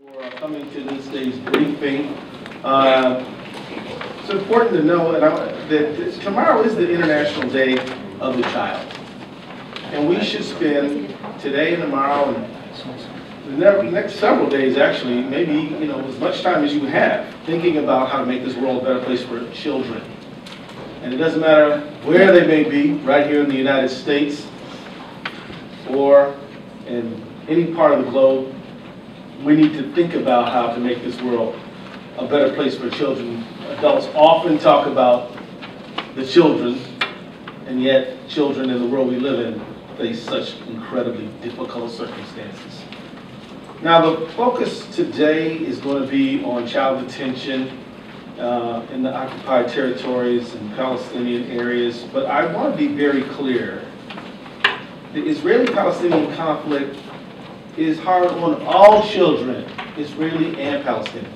For coming to this day's briefing. It's important to know that tomorrow is the International Day of the Child. And we should spend today and tomorrow and the next several days, actually, maybe as much time as you have, thinking about how to make this world a better place for children. And it doesn't matter where they may be, right here in the United States or in any part of the globe. We need to think about how to make this world a better place for children. Adults often talk about the children, and yet children in the world we live in face such incredibly difficult circumstances. Now, the focus today is going to be on child detention in the occupied territories and Palestinian areas, but I want to be very clear. The Israeli-Palestinian conflict is hard on all children, Israeli and Palestinian.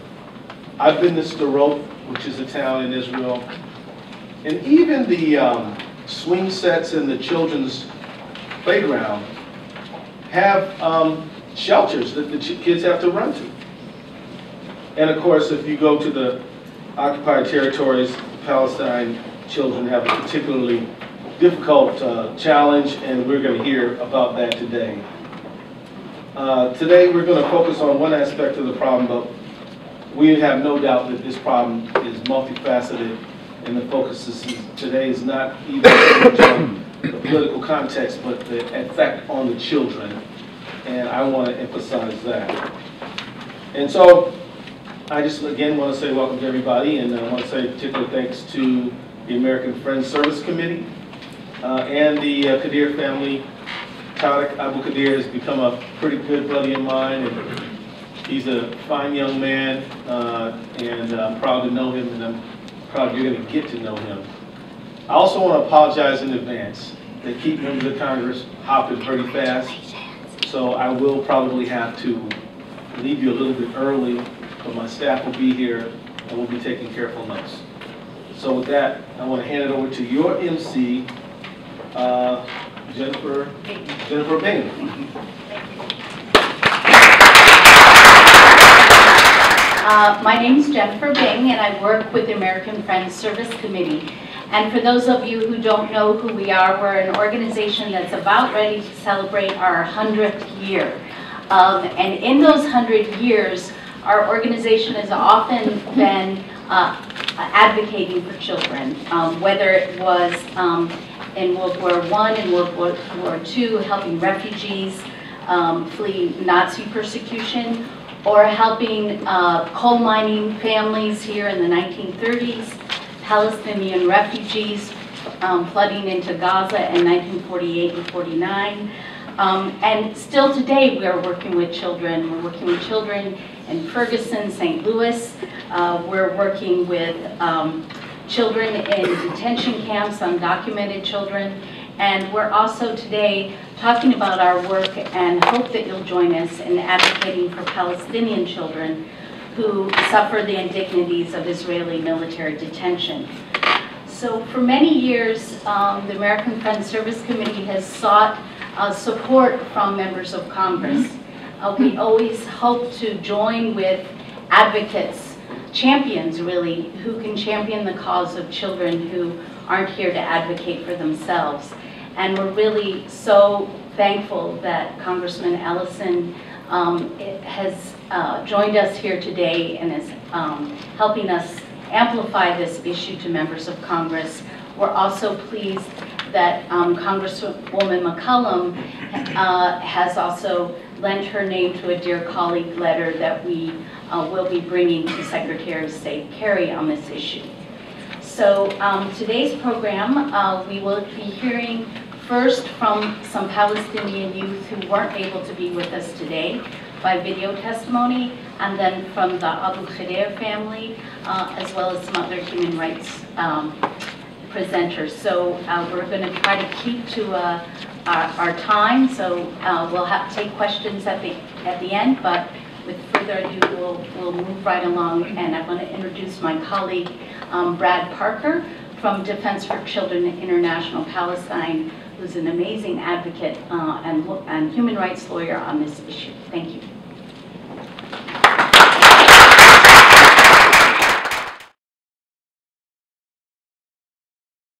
I've been to Sderot, which is a town in Israel, and even the swing sets in the children's playground have shelters that the kids have to run to. And of course, if you go to the occupied territories, Palestine children have a particularly difficult challenge, and we're going to hear about that today. Today we're going to focus on one aspect of the problem, but we have no doubt that this problem is multifaceted, and the focus today is not even so much on the political context, but the effect on the children, and I want to emphasize that. And so I just again want to say welcome to everybody, and I want to say particular thanks to the American Friends Service Committee and the Kadir family. Tariq Abu Kadir has become a pretty good buddy of mine, and he's a fine young man, and I'm proud to know him, and I'm proud you're going to get to know him. I also want to apologize in advance. They keep members of Congress hopping pretty fast, so I will probably have to leave you a little bit early, but my staff will be here, and we'll be taking careful notes. So with that, I want to hand it over to your MC, Jennifer Bing. My name is Jennifer Bing, and I work with the American Friends Service Committee. And for those of you who don't know who we are, we're an organization that's about ready to celebrate our 100th year. And in those 100 years, our organization has often been advocating for children, whether it was in World War I and World War II, helping refugees flee Nazi persecution, or helping coal mining families here in the 1930s, Palestinian refugees flooding into Gaza in 1948 and 49. And still today we are working with children. We're working with children in Ferguson, St. Louis. We're working with children in detention camps, undocumented children, and we're also today talking about our work and hope that you'll join us in advocating for Palestinian children who suffer the indignities of Israeli military detention. So for many years, the American Friends Service Committee has sought support from members of Congress. We always hope to join with advocates, champions really, who can champion the cause of children who aren't here to advocate for themselves. And we're really so thankful that Congressman Ellison has joined us here today and is helping us amplify this issue to members of Congress. We're also pleased that Congresswoman McCollum has also lent her name to a Dear Colleague letter that we will be bringing to Secretary of State Kerry on this issue. So today's program, we will be hearing first from some Palestinian youth who weren't able to be with us today by video testimony, and then from the Abu Kadir family, as well as some other human rights presenters. So we're going to try to keep to our time, so we'll have to take questions at the end, but with further ado, we'll move right along, and I want to introduce my colleague, Brad Parker from Defense for Children International Palestine, who's an amazing advocate and human rights lawyer on this issue. Thank you.